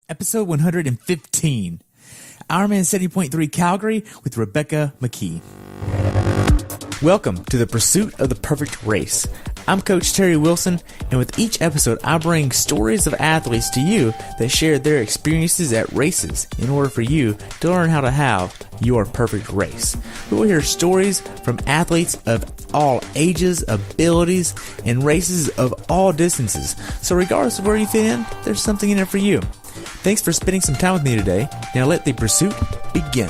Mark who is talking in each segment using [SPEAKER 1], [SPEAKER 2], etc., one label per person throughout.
[SPEAKER 1] Episode 115, IRONMAN 70.3 Calgary with Rebecca McKee. Welcome to the pursuit of the perfect race. I'm Coach Terry Wilson, and with each episode, I bring stories of athletes to you that share their experiences at races in order for you to learn how to have your perfect race. We will hear stories from athletes of all ages, abilities, and races of all distances. So regardless of where you fit in, there's something in it for you. Thanks for spending some time with me today. Now let the pursuit begin.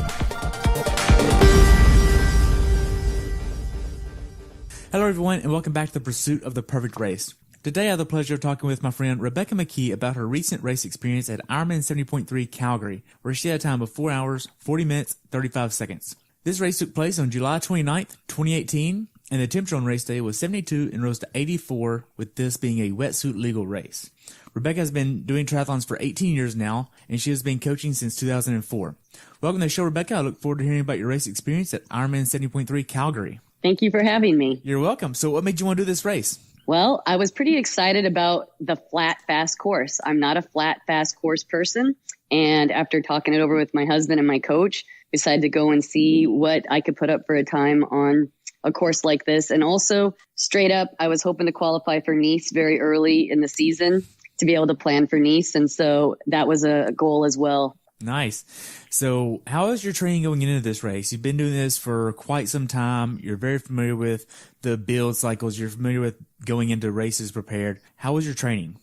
[SPEAKER 1] Hello everyone, and welcome back to the pursuit of the perfect race. Today I have the pleasure of talking with my friend Rebecca McKee about her recent race experience at IRONMAN 70.3 Calgary, where she had a time of 4 hours, 40 minutes, 35 seconds. This race took place on July 29th, 2018, and the temperature on race day was 72 and rose to 84, with this being a wetsuit legal race. Rebecca has been doing triathlons for 18 years now, and she has been coaching since 2004. Welcome to the show, Rebecca. I look forward to hearing about your race experience at IRONMAN 70.3 Calgary.
[SPEAKER 2] Thank you for having me.
[SPEAKER 1] You're welcome. So what made you want to do this race?
[SPEAKER 2] Well, I was pretty excited about the flat, fast course. I'm not a flat, fast course person. And after talking it over with my husband and my coach, decided to go and see what I could put up for a time on a course like this. And also, straight up, I was hoping to qualify for Nice very early in the season to be able to plan for Nice. And so that was a goal as well.
[SPEAKER 1] Nice. So how is your training going into this race? You've been doing this for quite some time. You're very familiar with the build cycles. You're familiar with going into races prepared. How was your training?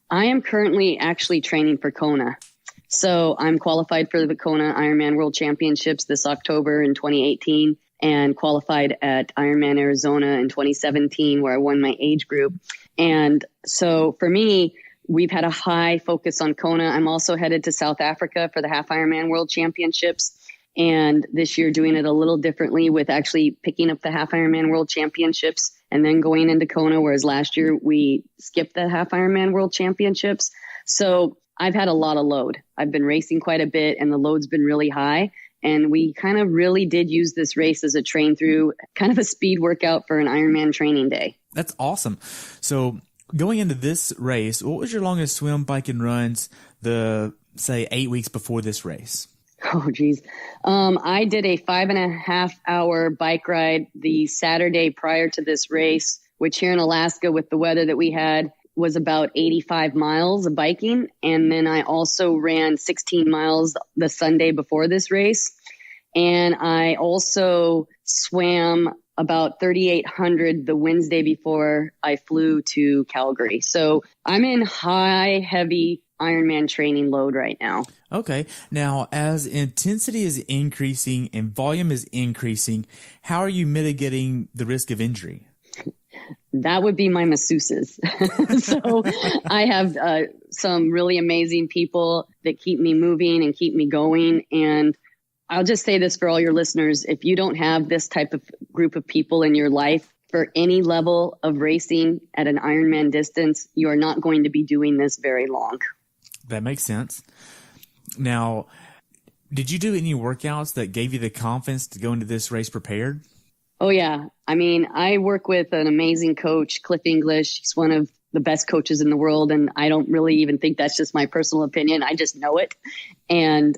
[SPEAKER 2] I am currently actually training for Kona. So I'm qualified for the Kona Ironman World Championships this October in 2018 and qualified at Ironman Arizona in 2017 where I won my age group. And so for me, we've had a high focus on Kona. I'm also headed to South Africa for the Half Ironman World Championships. And this year doing it a little differently with actually picking up the Half Ironman World Championships and then going into Kona, whereas last year we skipped the Half Ironman World Championships. So I've had a lot of load. I've been racing quite a bit and the load's been really high. And we kind of really did use this race as a train through, kind of a speed workout for an Ironman training day.
[SPEAKER 1] That's awesome. So going into this race, what was your longest swim, bike, and runs say 8 weeks before this race?
[SPEAKER 2] Oh, geez. I did a 5.5 hour bike ride the Saturday prior to this race, which here in Alaska with the weather that we had was about 85 miles of biking. And then I also ran 16 miles the Sunday before this race. And I also swam about 3,800 the Wednesday before I flew to Calgary. So I'm in high, heavy Ironman training load right now.
[SPEAKER 1] Okay. Now, as intensity is increasing and volume is increasing, how are you mitigating the risk of injury?
[SPEAKER 2] That would be my masseuses. So I have some really amazing people that keep me moving and keep me going. And I'll just say this for all your listeners. If you don't have this type of group of people in your life for any level of racing at an Ironman distance, you are not going to be doing this very long.
[SPEAKER 1] That makes sense. Now, did you do any workouts that gave you the confidence to go into this race prepared?
[SPEAKER 2] Oh, yeah. I mean, I work with an amazing coach, Cliff English. He's one of the best coaches in the world. And I don't really even think that's just my personal opinion. I just know it. And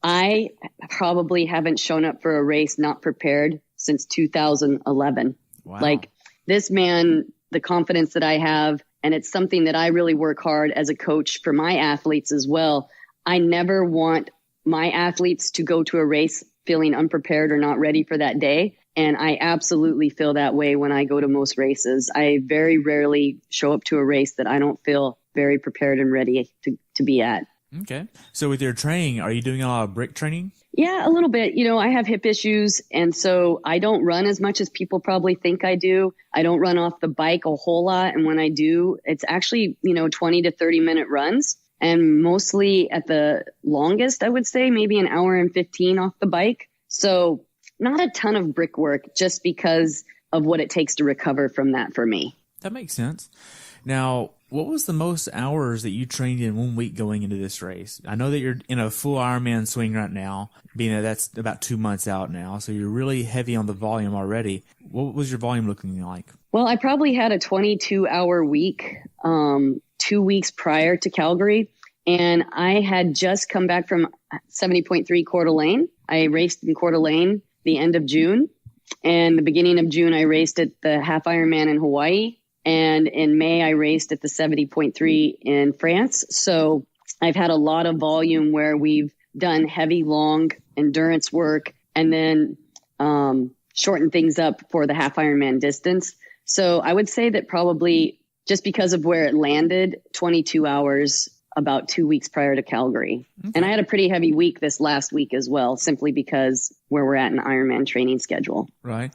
[SPEAKER 2] I probably haven't shown up for a race not prepared since 2011.
[SPEAKER 1] Wow.
[SPEAKER 2] Like this man, the confidence that I have, and it's something that I really work hard as a coach for my athletes as well. I never want my athletes to go to a race feeling unprepared or not ready for that day. And I absolutely feel that way when I go to most races. I very rarely show up to a race that I don't feel very prepared and ready to be at.
[SPEAKER 1] Okay. So with your training, are you doing a lot of brick training?
[SPEAKER 2] Yeah, a little bit. You know, I have hip issues, and so I don't run as much as people probably think I do. I don't run off the bike a whole lot. And when I do, it's actually, 20 to 30 minute runs. And mostly at the longest, I would say maybe an hour and 15 off the bike. So not a ton of brick work just because of what it takes to recover from that for me.
[SPEAKER 1] That makes sense. Now, what was the most hours that you trained in 1 week going into this race? I know that you're in a full Ironman swing right now, being that that's about 2 months out now. So you're really heavy on the volume already. What was your volume looking like?
[SPEAKER 2] Well, I probably had a 22-hour week 2 weeks prior to Calgary. And I had just come back from 70.3 Coeur d'Alene. I raced in Coeur d'Alene the end of June. And the beginning of June, I raced at the half Ironman in Hawaii. And in May, I raced at the 70.3 in France. So I've had a lot of volume where we've done heavy, long endurance work and then shortened things up for the half Ironman distance. So I would say that probably just because of where it landed, 22 hours about 2 weeks prior to Calgary. Okay. And I had a pretty heavy week this last week as well, simply because where we're at in Ironman training schedule.
[SPEAKER 1] Right.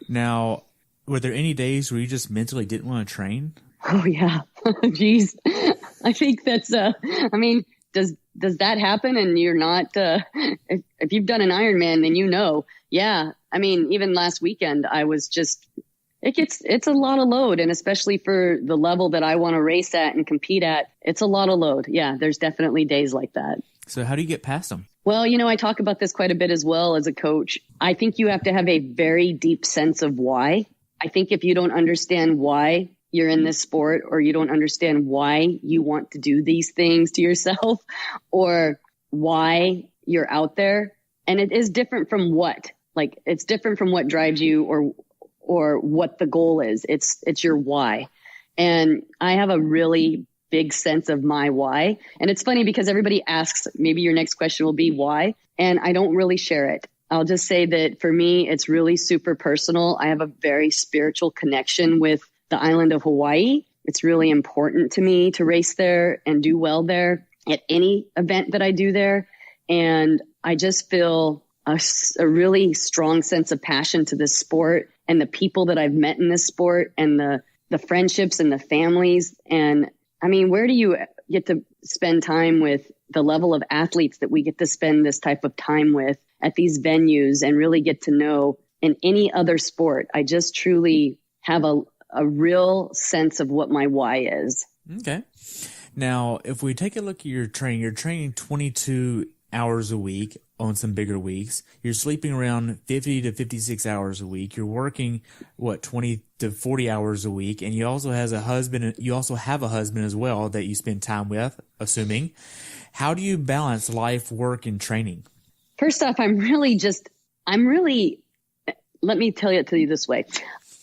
[SPEAKER 1] Now, were there any days where you just mentally didn't want to train?
[SPEAKER 2] Oh, yeah. Geez. I think that's, does that happen? And you're not, if you've done an Ironman, then you know. Yeah. I mean, even last weekend, I was just, it's a lot of load. And especially for the level that I want to race at and compete at, it's a lot of load. Yeah. There's definitely days like that.
[SPEAKER 1] So how do you get past them?
[SPEAKER 2] Well, I talk about this quite a bit as well as a coach. I think you have to have a very deep sense of why. I think if you don't understand why you're in this sport, or you don't understand why you want to do these things to yourself, or why you're out there, and it is different from what, like, it's different from what drives you or what the goal is. It's your why. And I have a really big sense of my why. And it's funny because everybody asks, maybe your next question will be why, and I don't really share it. I'll just say that for me, it's really super personal. I have a very spiritual connection with the island of Hawaii. It's really important to me to race there and do well there at any event that I do there. And I just feel a really strong sense of passion to this sport and the people that I've met in this sport and the friendships and the families. And I mean, where do you get to spend time with the level of athletes that we get to spend this type of time with at these venues and really get to know in any other sport? I just truly have a real sense of what my why is.
[SPEAKER 1] Okay. Now, if we take a look at you're training 22 hours a week on some bigger weeks. You're sleeping around 50 to 56 hours a week. You're working 20 to 40 hours a week, and you also have a husband as well that you spend time with, assuming. How do you balance life, work, and training?
[SPEAKER 2] First off, let me tell you this way.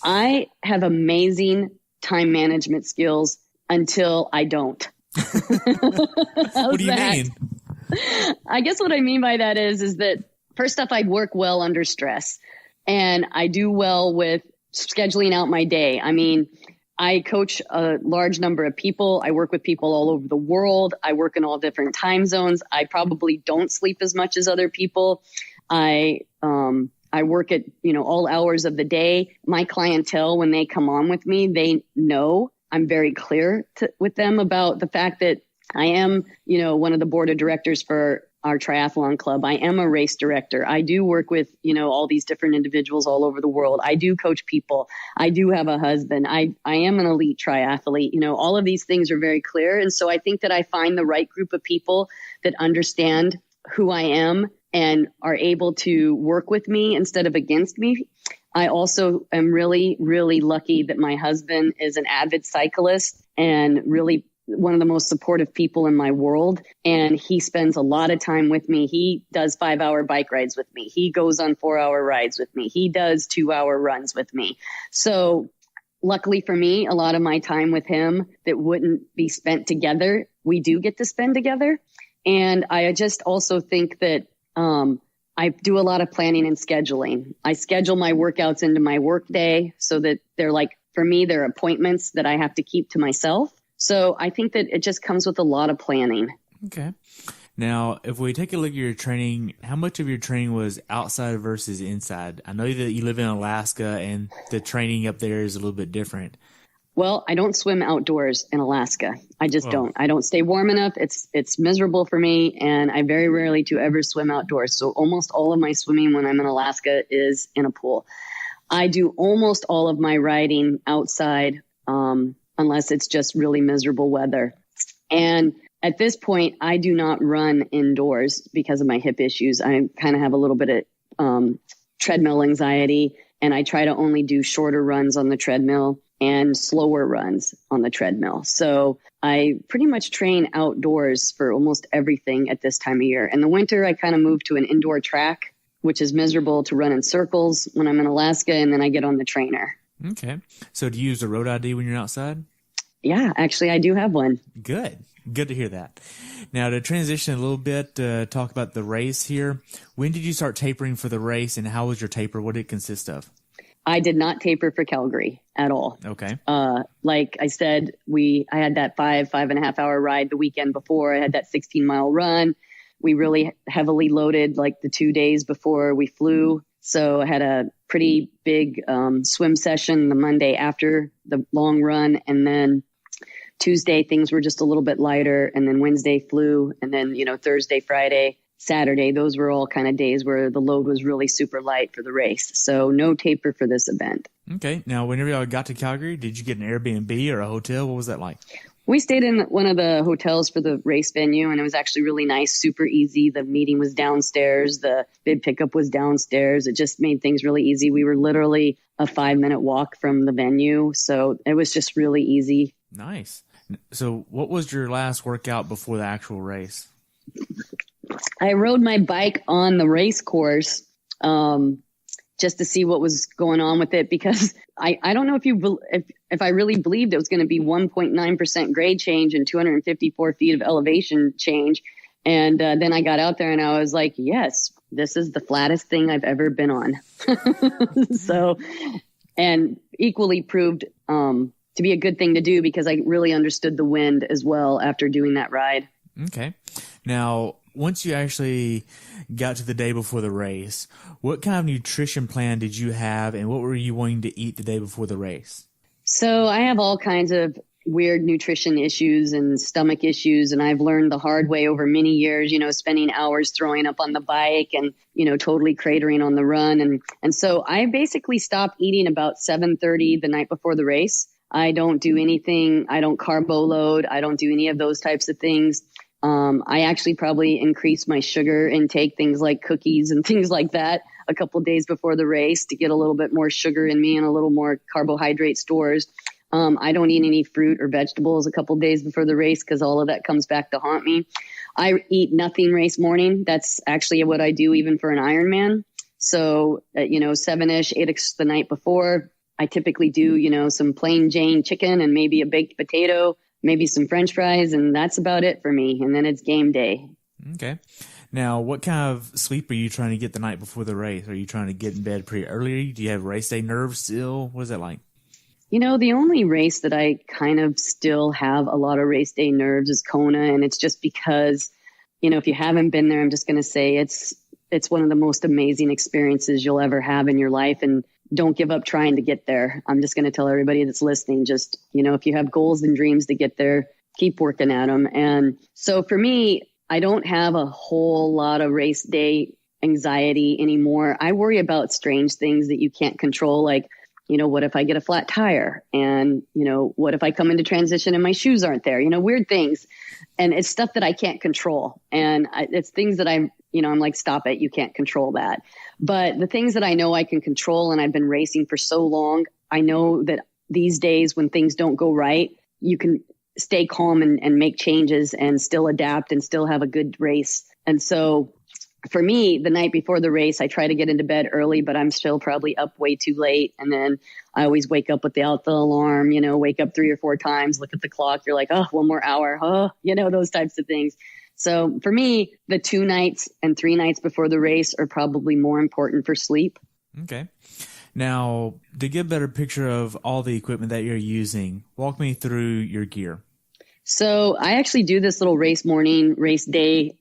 [SPEAKER 2] I have amazing time management skills until I don't.
[SPEAKER 1] What do you mean?
[SPEAKER 2] I guess what I mean by that is that first off, I work well under stress, and I do well with scheduling out my day. I mean, I coach a large number of people. I work with people all over the world. I work in all different time zones. I probably don't sleep as much as other people. I work at, all hours of the day. My clientele, when they come on with me, they know I'm very clear with them about the fact that I am, one of the board of directors for our triathlon club. I am a race director. I do work with, all these different individuals all over the world. I do coach people. I do have a husband. I am an elite triathlete. All of these things are very clear. And so I think that I find the right group of people that understand who I am and are able to work with me instead of against me. I also am really, really lucky that my husband is an avid cyclist and really one of the most supportive people in my world. And he spends a lot of time with me. He does 5-hour bike rides with me. He goes on 4-hour rides with me. He does 2-hour runs with me. So luckily for me, a lot of my time with him that wouldn't be spent together, we do get to spend together. And I just also think that I do a lot of planning and scheduling. I schedule my workouts into my work day so that for me, they're appointments that I have to keep to myself. So I think that it just comes with a lot of planning.
[SPEAKER 1] Okay. Now, if we take a look at your training, how much of your training was outside versus inside? I know that you live in Alaska and the training up there is a little bit different.
[SPEAKER 2] Well, I don't swim outdoors in Alaska. I just don't. I don't stay warm enough. It's miserable for me, and I very rarely do ever swim outdoors. So almost all of my swimming when I'm in Alaska is in a pool. I do almost all of my riding outside, unless it's just really miserable weather. And at this point, I do not run indoors because of my hip issues. I kind of have a little bit of treadmill anxiety, and I try to only do shorter runs on the treadmill. and slower runs on the treadmill. So I pretty much train outdoors for almost everything at this time of year. In the winter, I kind of move to an indoor track, which is miserable to run in circles when I'm in Alaska, and then I get on the trainer.
[SPEAKER 1] Okay. So do you use a road ID when you're outside?
[SPEAKER 2] Yeah, actually, I do have one.
[SPEAKER 1] Good. Good to hear that. Now, to transition a little bit, talk about the race here. When did you start tapering for the race, and how was your taper? What did it consist of?
[SPEAKER 2] I did not taper for Calgary at all.
[SPEAKER 1] Okay.
[SPEAKER 2] Like I said, I had that 5.5 hour ride the weekend before. I had that 16-mile run. We really heavily loaded like the 2 days before we flew. So I had a pretty big swim session the Monday after the long run. And then Tuesday, things were just a little bit lighter. And then Wednesday flew. And then, Thursday, Friday, Saturday, those were all kind of days where the load was really super light for the race. So no taper for this event.
[SPEAKER 1] Okay. Now, whenever y'all got to Calgary, did you get an Airbnb or a hotel? What was that like?
[SPEAKER 2] We stayed in one of the hotels for the race venue, and it was actually really nice, super easy. The meeting was downstairs. The bib pickup was downstairs. It just made things really easy. We were literally a 5-minute walk from the venue. So it was just really easy.
[SPEAKER 1] Nice. So what was your last workout before the actual race?
[SPEAKER 2] I rode my bike on the race course just to see what was going on with it, because I don't know if I really believed it was going to be 1.9% grade change and 254 feet of elevation change. And then I got out there and I was like, yes, this is the flattest thing I've ever been on. So, and equally proved to be a good thing to do, because I really understood the wind as well after doing that ride.
[SPEAKER 1] Okay. Now, once you actually got to the day before the race, what kind of nutrition plan did you have, and what were you wanting to eat the day before the race?
[SPEAKER 2] So I have all kinds of weird nutrition issues and stomach issues, and I've learned the hard way over many years, spending hours throwing up on the bike and, totally cratering on the run. And so I basically stopped eating about 7:30 the night before the race. I don't do anything. I don't carbo load. I don't do any of those types of things. I actually probably increased my sugar intake, things like cookies and things like that, a couple of days before the race to get a little bit more sugar in me and a little more carbohydrate stores. I don't eat any fruit or vegetables a couple of days before the race, because all of that comes back to haunt me. I eat nothing race morning. That's actually what I do even for an Ironman. So, 7-ish, 8 the night before, I typically do, some plain Jane chicken and maybe a baked potato, maybe some French fries, and that's about it for me. And then it's game day. Okay.
[SPEAKER 1] Now, what kind of sleep are you trying to get the night before the race? Are you trying to get in bed pretty early? Do you have race day nerves still? What is that like?
[SPEAKER 2] The only race that I kind of still have a lot of race day nerves is Kona. And it's just because, if you haven't been there, I'm just going to say it's one of the most amazing experiences you'll ever have in your life. And don't give up trying to get there. I'm just going to tell everybody that's listening, just, if you have goals and dreams to get there, keep working at them. And so for me, I don't have a whole lot of race day anxiety anymore. I worry about strange things that you can't control. Like, what if I get a flat tire? And, what if I come into transition and my shoes aren't there? Weird things. And it's stuff that I can't control. And it's things that I'm like, stop it. You can't control that. But the things that I know I can control, and I've been racing for so long, I know that these days when things don't go right, you can stay calm and make changes and still adapt and still have a good race. And so for me, the night before the race, I try to get into bed early, but I'm still probably up way too late. And then I always wake up without the alarm, wake up 3 or 4 times, look at the clock. You're like, oh, 1 more hour. Oh, those types of things. So for me, the 2 nights and 3 nights before the race are probably more important for sleep.
[SPEAKER 1] Okay. Now, to get a better picture of all the equipment that you're using, walk me through your gear.
[SPEAKER 2] So I actually do this little race morning, race day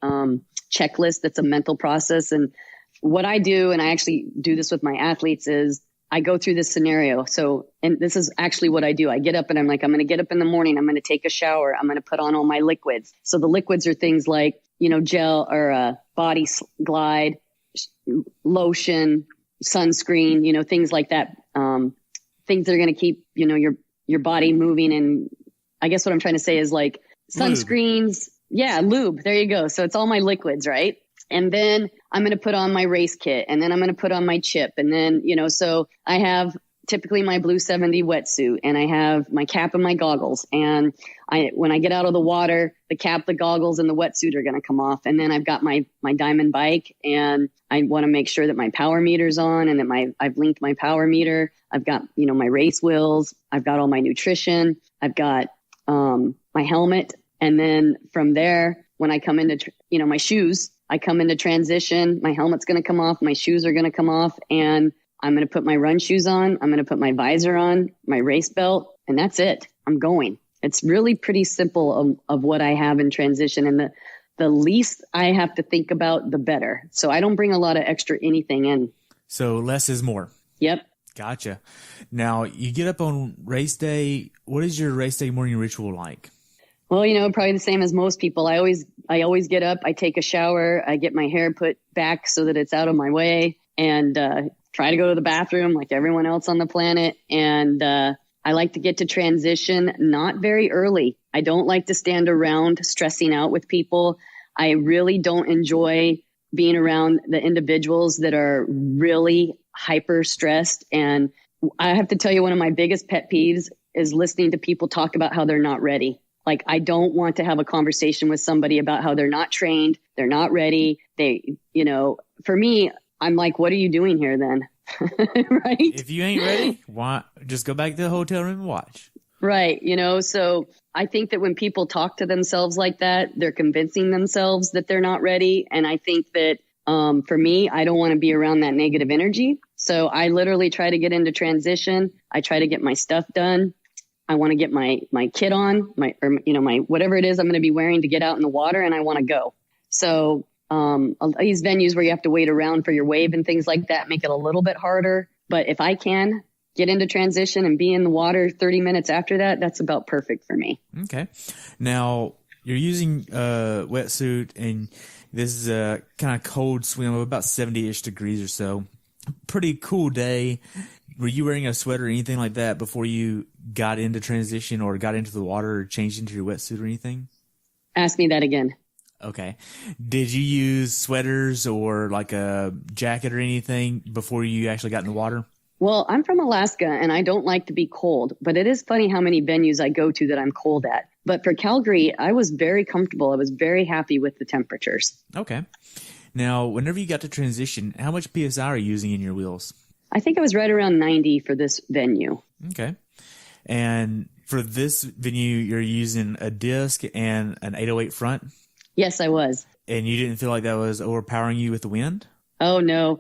[SPEAKER 2] checklist. That's a mental process. And what I do, and I actually do this with my athletes, is I go through this scenario. So, and this is actually what I do. I get up and I'm like, I'm going to get up in the morning. I'm going to take a shower. I'm going to put on all my liquids. So the liquids are things like, gel or body glide, lotion, sunscreen, things like that. Things that are going to keep, your body moving. And I guess what I'm trying to say is like sunscreens. Lube. Yeah. Lube. There you go. So it's all my liquids, right? And then I'm going to put on my race kit, and then I'm going to put on my chip. And then, so I have typically my blue 70 wetsuit, and I have my cap and my goggles. And when I get out of the water, the cap, the goggles, and the wetsuit are going to come off. And then I've got my Diamond bike, and I want to make sure that my power meter's on and that I've linked my power meter. I've got, my race wheels. I've got all my nutrition. I've got my helmet. And then from there, when I come into, my shoes, I come into transition, my helmet's going to come off, my shoes are going to come off, and I'm going to put my run shoes on. I'm going to put my visor on, my race belt, and that's it. I'm going. It's really pretty simple of what I have in transition. And the least I have to think about, the better. So I don't bring a lot of extra anything in.
[SPEAKER 1] So less is more.
[SPEAKER 2] Yep.
[SPEAKER 1] Gotcha. Now, you get up on race day. What is your race day morning ritual like?
[SPEAKER 2] Well, probably the same as most people. I always get up, I take a shower, I get my hair put back so that it's out of my way, and try to go to the bathroom like everyone else on the planet. And I like to get to transition not very early. I don't like to stand around stressing out with people. I really don't enjoy being around the individuals that are really hyper stressed. And I have to tell you, one of my biggest pet peeves is listening to people talk about how they're not ready. Like, I don't want to have a conversation with somebody about how they're not trained, they're not ready. For me, I'm like, what are you doing here then? Right?
[SPEAKER 1] If you ain't ready, why just go back to the hotel room and watch.
[SPEAKER 2] Right. So I think that when people talk to themselves like that, they're convincing themselves that they're not ready. And I think that for me, I don't want to be around that negative energy. So I literally try to get into transition. I try to get my stuff done. I want to get my kit on, my whatever it is I'm going to be wearing to get out in the water, and I want to go. So these venues where you have to wait around for your wave and things like that make it a little bit harder. But if I can get into transition and be in the water 30 minutes after that, that's about perfect for me.
[SPEAKER 1] Okay. Now, you're using a wetsuit, and this is a kind of cold swim of about 70-ish degrees or so. Pretty cool day. Were you wearing a sweater or anything like that before you got into transition or got into the water or changed into your wetsuit or anything?
[SPEAKER 2] Ask me that again.
[SPEAKER 1] Okay. Did you use sweaters or like a jacket or anything before you actually got in the water?
[SPEAKER 2] Well, I'm from Alaska, and I don't like to be cold, but it is funny how many venues I go to that I'm cold at. But for Calgary, I was very comfortable. I was very happy with the temperatures.
[SPEAKER 1] Okay. Now, whenever you got to transition, how much PSI are you using in your wheels?
[SPEAKER 2] I think I was right around 90 for this venue.
[SPEAKER 1] Okay. And for this venue, you're using a disc and an 808 front?
[SPEAKER 2] Yes, I was.
[SPEAKER 1] And you didn't feel like that was overpowering you with the wind?
[SPEAKER 2] Oh, no.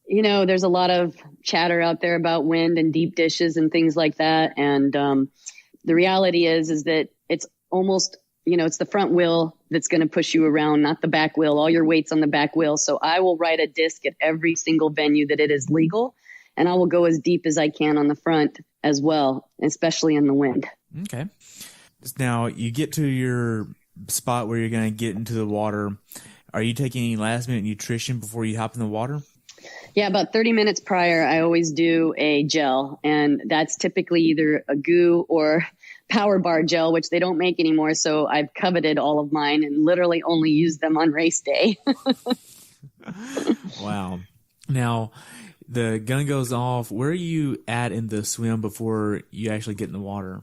[SPEAKER 2] There's a lot of chatter out there about wind and deep dishes and things like that. And the reality is that it's almost, it's the front wheel that's going to push you around, not the back wheel. All your weight's on the back wheel. So I will ride a disc at every single venue that it is legal. And I will go as deep as I can on the front as well, especially in the wind.
[SPEAKER 1] Okay. Now, you get to your spot where you're going to get into the water. Are you taking any last-minute nutrition before you hop in the water?
[SPEAKER 2] Yeah, about 30 minutes prior, I always do a gel. And that's typically either a goo or power bar gel, which they don't make anymore. So I've coveted all of mine and literally only use them on race day.
[SPEAKER 1] Wow. Now, the gun goes off. Where are you at in the swim before you actually get in the water?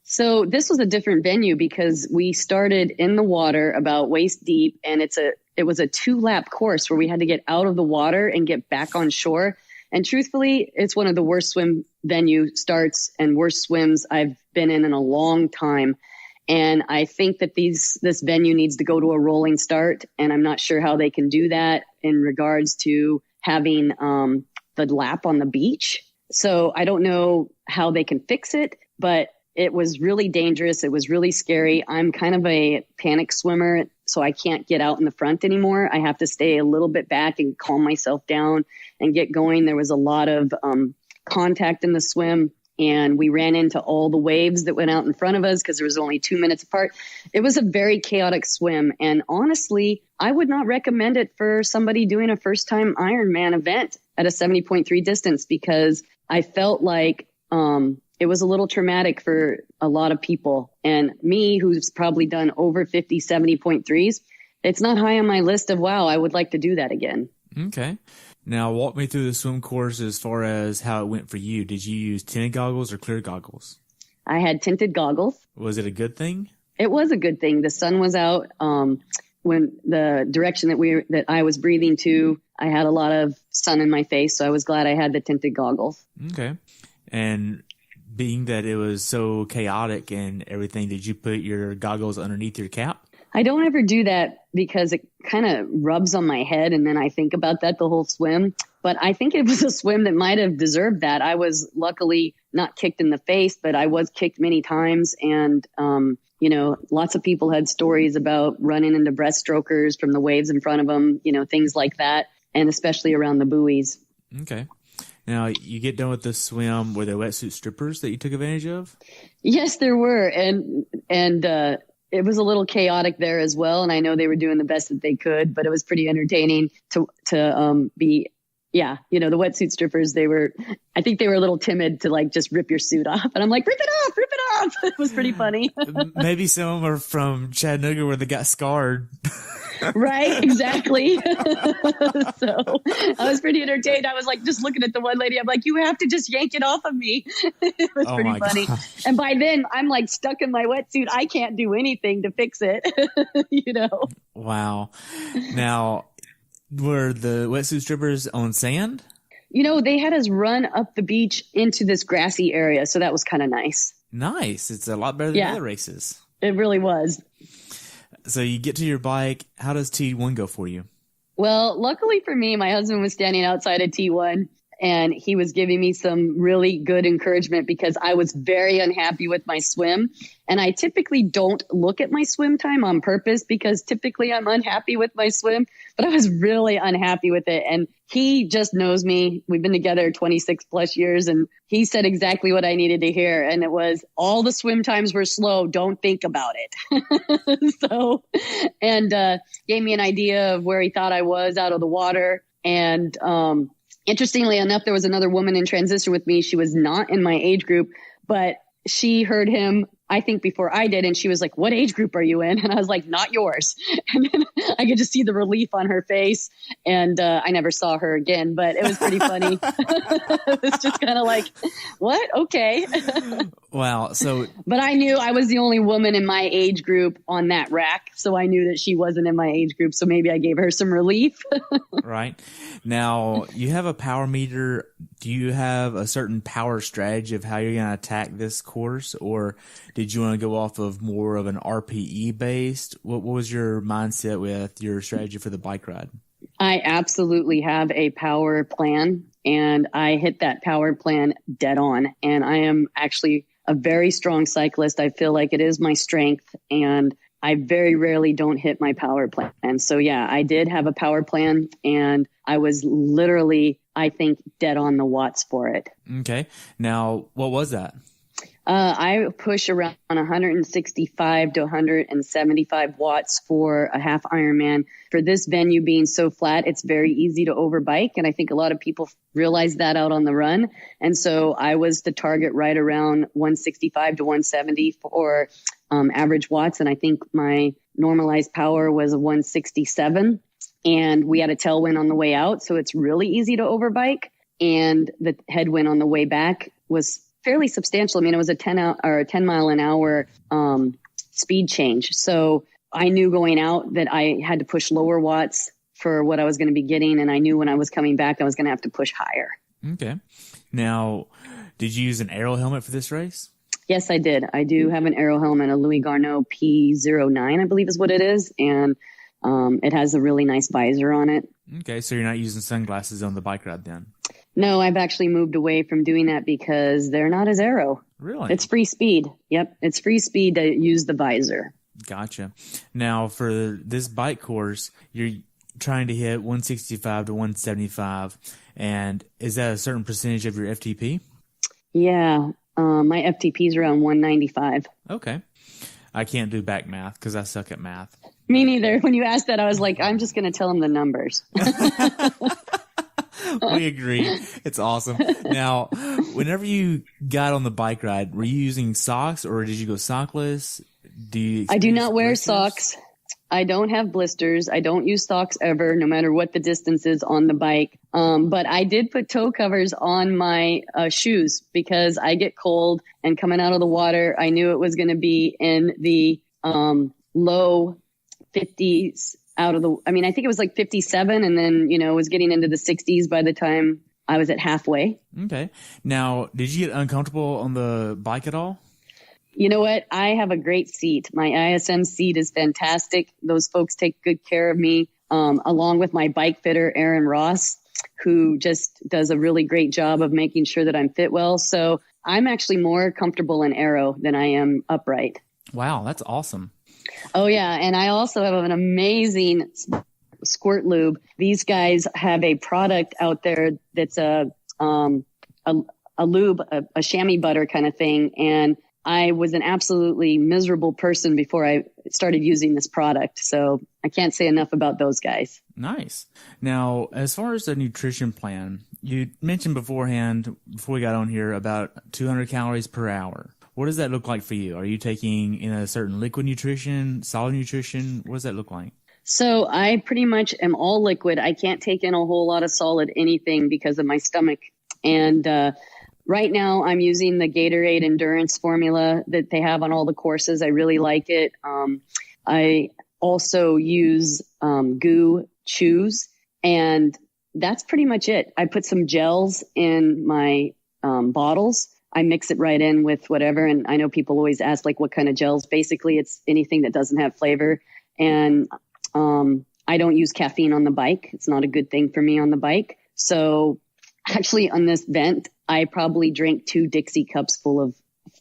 [SPEAKER 2] So this was a different venue because we started in the water about waist deep, and it was a 2-lap course where we had to get out of the water and get back on shore. And truthfully, it's one of the worst swim venue starts and worst swims I've been in a long time. And I think that this venue needs to go to a rolling start, and I'm not sure how they can do that in regards to having the lap on the beach. So I don't know how they can fix it, but it was really dangerous. It was really scary. I'm kind of a panic swimmer, so I can't get out in the front anymore. I have to stay a little bit back and calm myself down and get going. There was a lot of contact in the swim, and we ran into all the waves that went out in front of us because there was only 2 minutes apart. It was a very chaotic swim. And honestly, I would not recommend it for somebody doing a first-time Ironman event at a 70.3 distance because I felt like it was a little traumatic for a lot of people. And me, who's probably done over 50 70.3s, it's not high on my list of, wow, I would like to do that again.
[SPEAKER 1] Okay. Now, walk me through the swim course as far as how it went for you. Did you use tinted goggles or clear goggles?
[SPEAKER 2] I had tinted goggles.
[SPEAKER 1] Was it a good thing?
[SPEAKER 2] It was a good thing. The sun was out. When the direction that I was breathing to, I had a lot of sun in my face, so I was glad I had the tinted goggles.
[SPEAKER 1] Okay. And being that it was so chaotic and everything, did you put your goggles underneath your cap?
[SPEAKER 2] I don't ever do that because it kind of rubs on my head, and then I think about that the whole swim. But I think it was a swim that might have deserved that. I was luckily not kicked in the face, but I was kicked many times, and lots of people had stories about running into breaststrokers from the waves in front of them, things like that, and especially around the buoys.
[SPEAKER 1] Okay. Now, you get done with the swim. Were there wetsuit strippers that you took advantage of?
[SPEAKER 2] Yes, there were. And it was a little chaotic there as well. And I know they were doing the best that they could, but it was pretty entertaining to be, the wetsuit strippers, I think they were a little timid to just rip your suit off. And I'm like, rip it off. It was pretty funny.
[SPEAKER 1] Maybe some of them are from Chattanooga where they got scarred.
[SPEAKER 2] Right, exactly. So I was pretty entertained. I was just looking at the one lady. I'm like, you have to just yank it off of me. It was pretty funny. Gosh. And by then I'm stuck in my wetsuit. I can't do anything to fix it. Wow.
[SPEAKER 1] Now, were the wetsuit strippers on sand?
[SPEAKER 2] They had us run up the beach into this grassy area. So that was kind of nice.
[SPEAKER 1] Nice. It's a lot better than other races.
[SPEAKER 2] It really was.
[SPEAKER 1] So you get to your bike. How does T1 go for you?
[SPEAKER 2] Well, luckily for me, my husband was standing outside of T1 and he was giving me some really good encouragement because I was very unhappy with my swim. And I typically don't look at my swim time on purpose because typically I'm unhappy with my swim, but I was really unhappy with it. And he just knows me. We've been together 26 plus years and he said exactly what I needed to hear. And it was all the swim times were slow. Don't think about it. And gave me an idea of where he thought I was out of the water. And, interestingly enough, there was another woman in transition with me. She was not in my age group, but she heard him, I think, before I did. And she was like, what age group are you in? And I was like, not yours. And then I could just see the relief on her face. And I never saw her again, but it was pretty funny. It was just kind of like, what? Okay.
[SPEAKER 1] Wow.
[SPEAKER 2] But I knew I was the only woman in my age group on that rack. So I knew that she wasn't in my age group. So maybe I gave her some relief.
[SPEAKER 1] Right. Now, you have a power meter. Do you have a certain power strategy of how you're going to attack this course? Or did you want to go off of more of an RPE based? What was your mindset with your strategy for the bike ride?
[SPEAKER 2] I absolutely have a power plan, and I hit that power plan dead on. And I am actually a very strong cyclist. I feel like it is my strength, and I very rarely don't hit my power plan. And so, I did have a power plan, and I was literally, I think, dead on the watts for it.
[SPEAKER 1] Okay. Now, what was that?
[SPEAKER 2] I push around 165 to 175 watts for a half Ironman. For this venue being so flat, it's very easy to overbike. And I think a lot of people realize that out on the run. And so I was the target right around 165 to 170 for average watts. And I think my normalized power was 167. And we had a tailwind on the way out. So it's really easy to overbike. And the headwind on the way back was fairly substantial. I mean, it was a 10 mile an hour speed change. So I knew going out that I had to push lower watts for what I was going to be getting. And I knew when I was coming back, I was going to have to push higher.
[SPEAKER 1] Okay. Now, did you use an aero helmet for this race?
[SPEAKER 2] Yes, I did. I do have an aero helmet, a Louis Garneau P09, I believe is what it is. And it has a really nice visor on it.
[SPEAKER 1] Okay. So you're not using sunglasses on the bike ride then?
[SPEAKER 2] No, I've actually moved away from doing that because they're not as aero.
[SPEAKER 1] Really?
[SPEAKER 2] It's free speed. Yep. It's free speed to use the visor.
[SPEAKER 1] Gotcha. Now, for this bike course, you're trying to hit 165 to 175. And is that a certain percentage of your FTP?
[SPEAKER 2] Yeah. My FTP is around 195.
[SPEAKER 1] Okay. I can't do back math because I suck at math.
[SPEAKER 2] Me neither. When you asked that, I was like, I'm just going to tell them the numbers.
[SPEAKER 1] We agree. It's awesome. Now, whenever you got on the bike ride, were you using socks or did you go sockless?
[SPEAKER 2] I do not wear socks. I don't have blisters. I don't use socks ever, no matter what the distance is on the bike. But I did put toe covers on my shoes because I get cold, and coming out of the water, I knew it was going to be in the low 50s I think it was like 57, and then, it was getting into the 60s by the time I was at halfway.
[SPEAKER 1] Okay. Now, did you get uncomfortable on the bike at all?
[SPEAKER 2] You know what? I have a great seat. My ISM seat is fantastic. Those folks take good care of me, along with my bike fitter, Aaron Ross, who just does a really great job of making sure that I'm fit well. So I'm actually more comfortable in aero than I am upright.
[SPEAKER 1] Wow, that's awesome.
[SPEAKER 2] Oh, yeah. And I also have an amazing squirt lube. These guys have a product out there that's a lube, a chamois butter kind of thing. And I was an absolutely miserable person before I started using this product. So I can't say enough about those guys.
[SPEAKER 1] Nice. Now, as far as the nutrition plan, you mentioned beforehand, before we got on here, about 200 calories per hour. What does that look like for you? Are you taking in a certain liquid nutrition, solid nutrition? What does that look like?
[SPEAKER 2] So I pretty much am all liquid. I can't take in a whole lot of solid anything because of my stomach. And right now I'm using the Gatorade Endurance formula that they have on all the courses. I really like it. I also use GU chews, and that's pretty much it. I put some gels in my bottles. I mix it right in with whatever. And I know people always ask, like, what kind of gels? Basically, it's anything that doesn't have flavor. And I don't use caffeine on the bike. It's not a good thing for me on the bike. So actually on this vent, I probably drank 2 Dixie cups full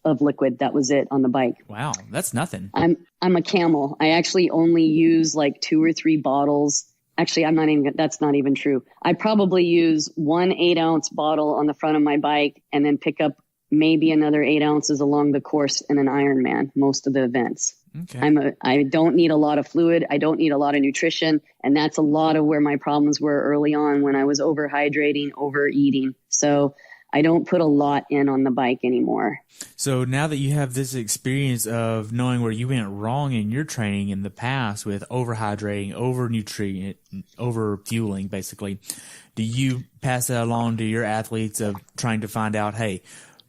[SPEAKER 2] of liquid. That was it on the bike.
[SPEAKER 1] Wow, that's nothing.
[SPEAKER 2] I'm a camel. I actually only use like 2 or 3 bottles. Actually, that's not even true. I probably use 1 8-ounce bottle on the front of my bike and then pick up maybe another 8 ounces along the course in an Ironman, most of the events. Okay. I don't need a lot of fluid. I don't need a lot of nutrition. And that's a lot of where my problems were early on when I was overhydrating, overeating. So I don't put a lot in on the bike anymore.
[SPEAKER 1] So now that you have this experience of knowing where you went wrong in your training in the past with overhydrating, overfueling, basically, do you pass that along to your athletes of trying to find out, hey,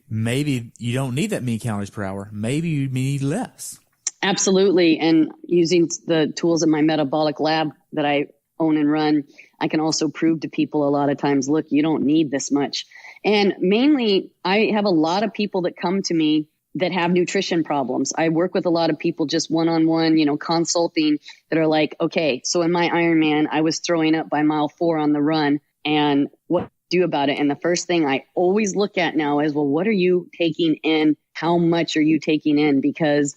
[SPEAKER 1] maybe you don't need that many calories per hour. Maybe you need less.
[SPEAKER 2] Absolutely. And using the tools in my metabolic lab that I own and run, I can also prove to people a lot of times, look, you don't need this much. And mainly, I have a lot of people that come to me that have nutrition problems. I work with a lot of people just one-on-one, consulting, that are like, okay, so in my Ironman, I was throwing up by mile 4 on the run, and what do about it? And the first thing I always look at now is, well, what are you taking in? How much are you taking in? Because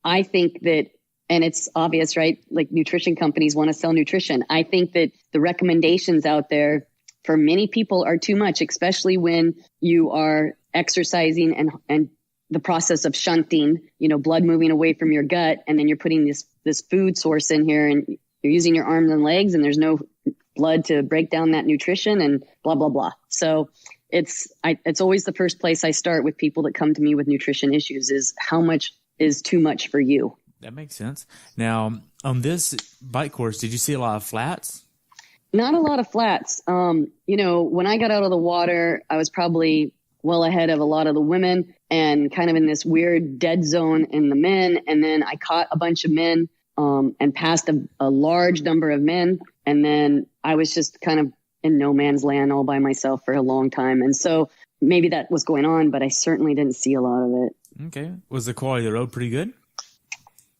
[SPEAKER 2] I think that, and it's obvious, right? Like, nutrition companies want to sell nutrition. I think that the recommendations out there for many people are too much, especially when you are exercising and the process of shunting, blood moving away from your gut. And then you're putting this food source in here, and you're using your arms and legs, and there's no blood to break down that nutrition, and blah, blah, blah. So it's always the first place I start with people that come to me with nutrition issues is, how much is too much for you?
[SPEAKER 1] That makes sense. Now, on this bike course, did you see a lot of flats?
[SPEAKER 2] Not a lot of flats. When I got out of the water, I was probably well ahead of a lot of the women and kind of in this weird dead zone in the men. And then I caught a bunch of men and passed a large number of men. And then I was just kind of in no man's land all by myself for a long time. And so maybe that was going on, but I certainly didn't see a lot of it.
[SPEAKER 1] Okay. Was the quality of the road pretty good?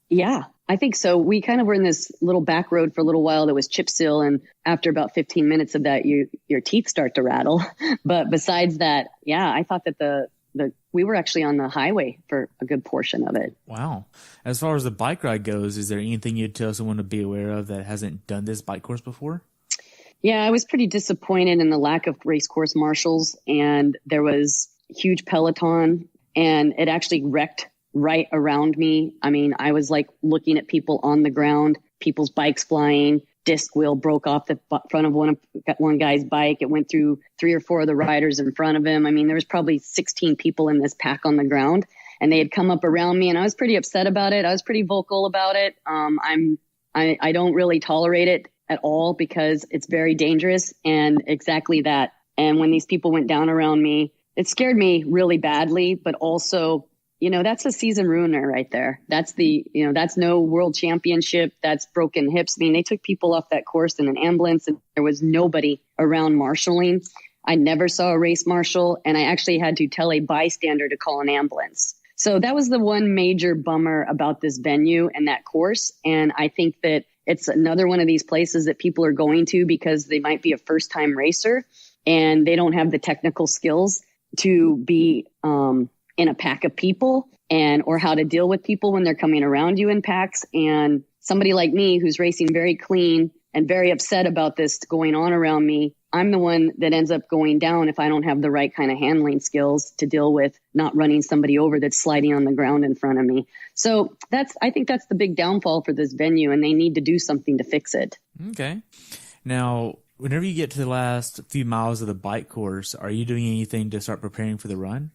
[SPEAKER 2] Yeah, I think so. We kind of were in this little back road for a little while that was chip seal. And after about 15 minutes of that, your teeth start to rattle. But besides that, yeah, I thought that we were actually on the highway for a good portion of it.
[SPEAKER 1] Wow. As far as the bike ride goes, is there anything you'd tell someone to be aware of that hasn't done this bike course before?
[SPEAKER 2] Yeah, I was pretty disappointed in the lack of race course marshals, and there was huge peloton, and it actually wrecked right around me. I mean, I was like looking at people on the ground, people's bikes flying. Disc wheel broke off the front of one guy's bike. It went through 3 or 4 of the riders in front of him. I mean, there was probably 16 people in this pack on the ground, and they had come up around me, and I was pretty upset about it. I was pretty vocal about it. I'm I don't really tolerate it at all because it's very dangerous, and exactly that. And when these people went down around me, it scared me really badly, but also, that's a season ruiner right there. That's that's no world championship. That's broken hips. I mean, they took people off that course in an ambulance, and there was nobody around marshaling. I never saw a race marshal, and I actually had to tell a bystander to call an ambulance. So that was the one major bummer about this venue and that course. And I think that it's another one of these places that people are going to because they might be a first-time racer and they don't have the technical skills to be in a pack of people or how to deal with people when they're coming around you in packs. And somebody like me who's racing very clean and very upset about this going on around me, I'm the one that ends up going down if I don't have the right kind of handling skills to deal with not running somebody over that's sliding on the ground in front of me. So I think that's the big downfall for this venue, and they need to do something to fix it.
[SPEAKER 1] Okay. Now, whenever you get to the last few miles of the bike course, are you doing anything to start preparing for the run?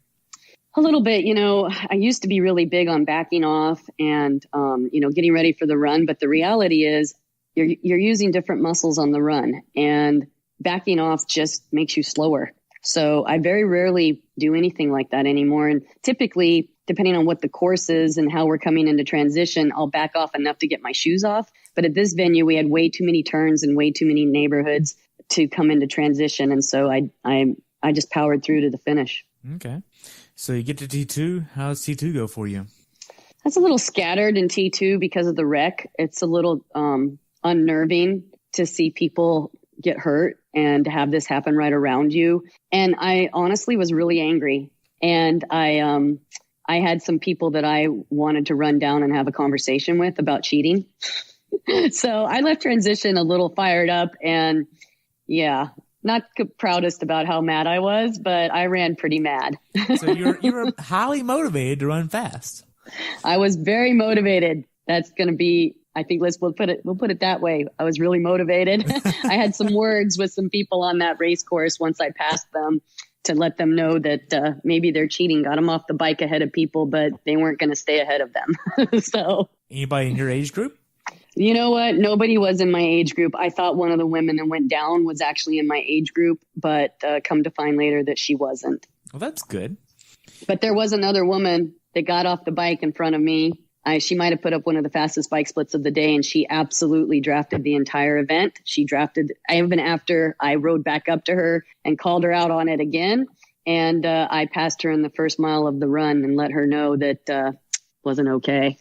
[SPEAKER 2] A little bit. I used to be really big on backing off and, getting ready for the run. But the reality is you're using different muscles on the run, and backing off just makes you slower. So I very rarely do anything like that anymore. And typically, depending on what the course is and how we're coming into transition, I'll back off enough to get my shoes off. But at this venue, we had way too many turns and way too many neighborhoods to come into transition. And so I just powered through to the finish.
[SPEAKER 1] Okay. So you get to T2. How does T2 go for you?
[SPEAKER 2] That's a little scattered in T2 because of the wreck. It's a little unnerving to see people get hurt and to have this happen right around you. And I honestly was really angry. And I had some people that I wanted to run down and have a conversation with about cheating. So I left transition a little fired up, and not the proudest about how mad I was, but I ran pretty mad.
[SPEAKER 1] So you were highly motivated to run fast.
[SPEAKER 2] I was very motivated. That's going to be, I think we'll put it that way. I was really motivated. I had some words with some people on that race course once I passed them to let them know that maybe they're cheating, got them off the bike ahead of people, but they weren't going to stay ahead of them. So
[SPEAKER 1] anybody in your age group?
[SPEAKER 2] You know what? Nobody was in my age group. I thought one of the women that went down was actually in my age group, but come to find later that she wasn't.
[SPEAKER 1] Well, that's good.
[SPEAKER 2] But there was another woman that got off the bike in front of me. She might have put up one of the fastest bike splits of the day, and she absolutely drafted the entire event. Even after I rode back up to her and called her out on it again. And I passed her in the first mile of the run and let her know that wasn't okay.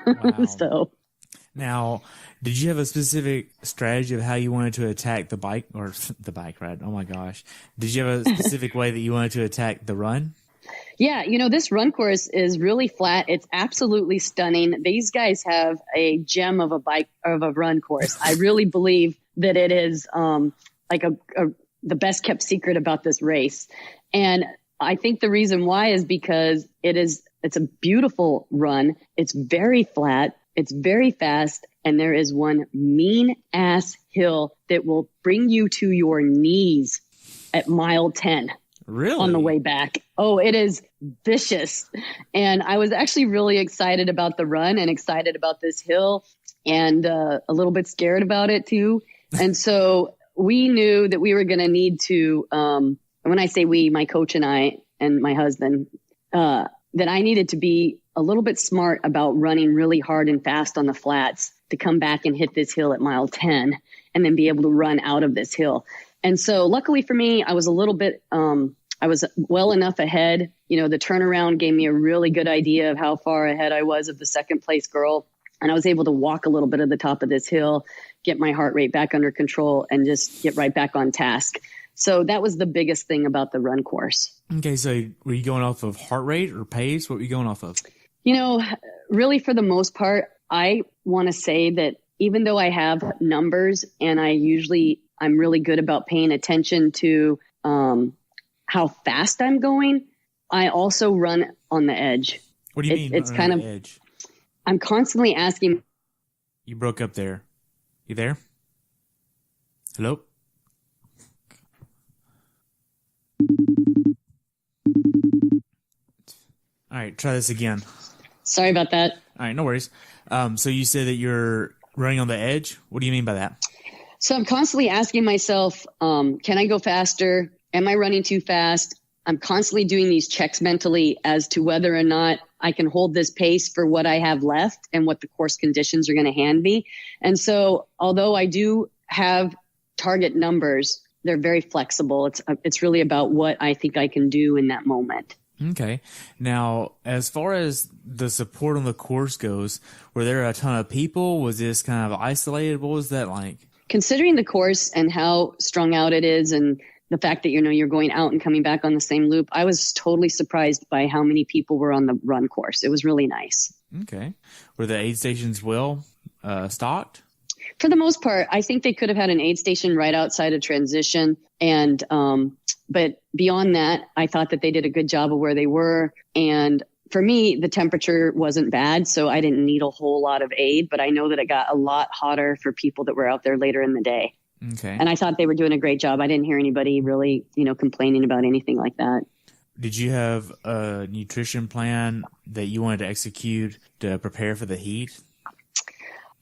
[SPEAKER 1] Wow.
[SPEAKER 2] So.
[SPEAKER 1] Now, did you have a specific strategy of how you wanted to attack the bike ride? Oh my gosh. Did you have a specific way that you wanted to attack the run?
[SPEAKER 2] Yeah, this run course is really flat. It's absolutely stunning. These guys have a gem of a run course. I really believe that it is like the best kept secret about this race. And I think the reason why is because it's a beautiful run. It's very flat. It's very fast, and there is one mean-ass hill that will bring you to your knees at mile 10.
[SPEAKER 1] Really?
[SPEAKER 2] On the way back. Oh, it is vicious. And I was actually really excited about the run and excited about this hill and a little bit scared about it too. And so we knew that we were going to need to, and when I say we, my coach and I and my husband, that I needed to be a little bit smart about running really hard and fast on the flats to come back and hit this hill at mile 10 and then be able to run out of this hill. And so luckily for me, I was a little bit, I was well enough ahead. The turnaround gave me a really good idea of how far ahead I was of the second place girl. And I was able to walk a little bit at the top of this hill, get my heart rate back under control, and just get right back on task. So that was the biggest thing about the run course.
[SPEAKER 1] Okay, so were you going off of heart rate or pace? What were you going off of?
[SPEAKER 2] Really for the most part, I want to say that even though I have numbers and I'm really good about paying attention to how fast I'm going, I also run on the edge.
[SPEAKER 1] What do you mean?
[SPEAKER 2] It's kind of
[SPEAKER 1] edge.
[SPEAKER 2] I'm constantly asking.
[SPEAKER 1] You broke up there. You there? Hello? All right, try this again.
[SPEAKER 2] Sorry about that.
[SPEAKER 1] All right, no worries. So you said that you're Running on the edge? What do you mean by that?
[SPEAKER 2] So I'm constantly asking myself, can I go faster? Am I running too fast? I'm constantly doing these checks mentally as to whether or not I can hold this pace for what I have left and what the course conditions are going to hand me. And so although I do have target numbers, they're very flexible. It's really about what I think I can do in that moment.
[SPEAKER 1] Okay. Now, as far as the support on the course goes, were there a ton of people? Was this kind of isolated? What was that like?
[SPEAKER 2] Considering the course and how strung out it is and the fact that, you're going out and coming back on the same loop, I was totally surprised by how many people were on the run course. It was really nice.
[SPEAKER 1] Okay. Were the aid stations well stocked?
[SPEAKER 2] For the most part, I think they could have had an aid station right outside of transition. And, but beyond that, I thought that they did a good job of where they were. And for me, the temperature wasn't bad, so I didn't need a whole lot of aid, but I know that it got a lot hotter for people that were out there later in the day.
[SPEAKER 1] Okay.
[SPEAKER 2] And I thought they were doing a great job. I didn't hear anybody really, complaining about anything like that.
[SPEAKER 1] Did you have a nutrition plan that you wanted to execute to prepare for the heat?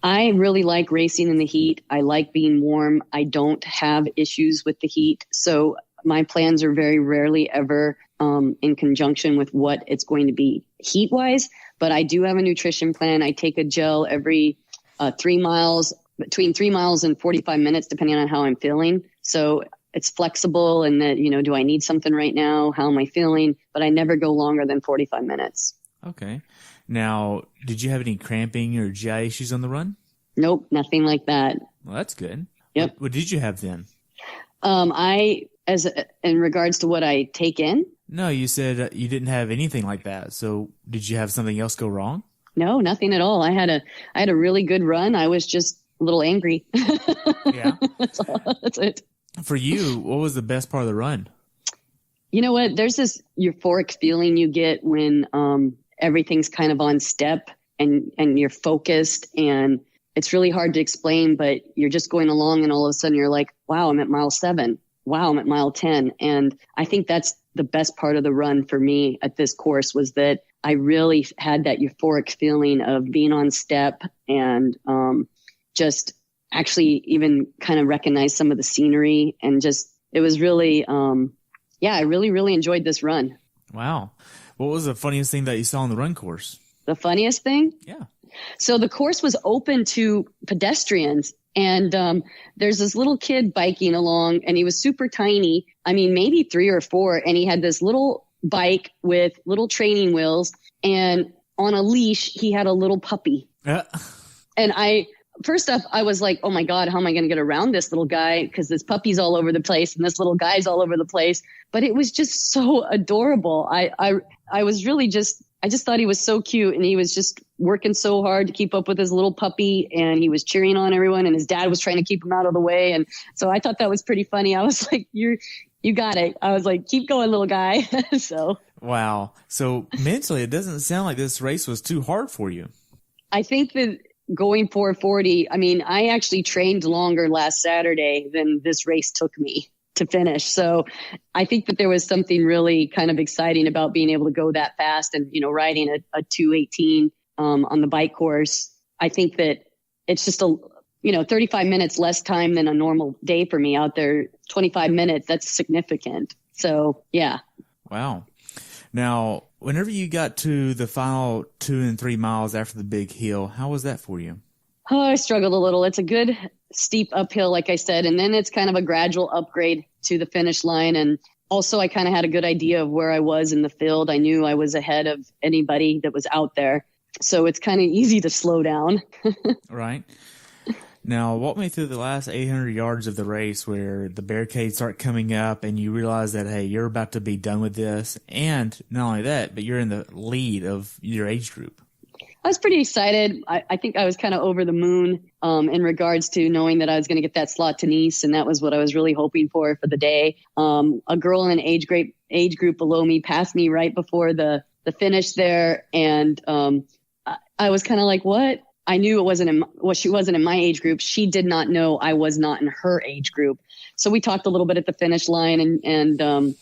[SPEAKER 2] I really like racing in the heat. I like being warm. I don't have issues with the heat. So my plans are very rarely ever in conjunction with what it's going to be heat-wise. But I do have a nutrition plan. I take a gel every 3 miles, between 3 miles and 45 minutes, depending on how I'm feeling. So it's flexible and that, do I need something right now? How am I feeling? But I never go longer than 45 minutes.
[SPEAKER 1] Okay. Now, did you have any cramping or GI issues on the run?
[SPEAKER 2] Nope, nothing like that.
[SPEAKER 1] Well, that's good.
[SPEAKER 2] Yep.
[SPEAKER 1] What did you have then?
[SPEAKER 2] In regards to what I take in?
[SPEAKER 1] No, you said you didn't have anything like that. So did you have something else go wrong?
[SPEAKER 2] No, nothing at all. I had a really good run. I was just a little angry.
[SPEAKER 1] Yeah.
[SPEAKER 2] That's it.
[SPEAKER 1] For you, what was the best part of the run?
[SPEAKER 2] You know what? There's this euphoric feeling you get when everything's kind of on step and you're focused, and it's really hard to explain, but you're just going along and all of a sudden you're like, wow, I'm at mile 7. Wow, I'm at mile 10. And I think that's the best part of the run for me at this course, was that I really had that euphoric feeling of being on step and just actually even kind of recognize some of the scenery, and just, it was really, I really, really enjoyed this run.
[SPEAKER 1] Wow. What was the funniest thing that you saw on the run course?
[SPEAKER 2] The funniest thing?
[SPEAKER 1] Yeah.
[SPEAKER 2] So the course was open to pedestrians, and there's this little kid biking along, and he was super tiny. I mean, maybe 3 or 4. And he had this little bike with little training wheels, and on a leash, he had a little puppy. And first up, I was like, oh my God, how am I going to get around this little guy? Because this puppy's all over the place and this little guy's all over the place. But it was just so adorable. I was really I just thought he was so cute, and he was just working so hard to keep up with his little puppy, and he was cheering on everyone, and his dad was trying to keep him out of the way. And so I thought that was pretty funny. I was like, you got it. I was like, keep going, little guy. So.
[SPEAKER 1] Wow. So mentally, it doesn't sound like this race was too hard for you.
[SPEAKER 2] I think that going 440, I mean, I actually trained longer last Saturday than this race took me to finish. So I think that there was something really kind of exciting about being able to go that fast and, riding a 218 on the bike course. I think that it's just 35 minutes less time than a normal day for me out there. 25 minutes, that's significant. So, yeah.
[SPEAKER 1] Wow. Now, whenever you got to the final 2 and 3 miles after the big hill, how was that for you?
[SPEAKER 2] Oh, I struggled a little. It's a good steep uphill, like I said, and then it's kind of a gradual upgrade to the finish line. And also, I kind of had a good idea of where I was in the field. I knew I was ahead of anybody that was out there. So it's kind of easy to slow down.
[SPEAKER 1] Right. Now, walk me through the last 800 yards of the race where the barricades start coming up and you realize that, hey, you're about to be done with this. And not only that, but you're in the lead of your age group.
[SPEAKER 2] I was pretty excited. I think I was kind of over the moon in regards to knowing that I was going to get that slot to Nice, and that was what I was really hoping for the day. A girl in an age group below me passed me right before the finish there, and I was kind of like, what? I knew she wasn't in my age group. She did not know I was not in her age group. So we talked a little bit at the finish line, and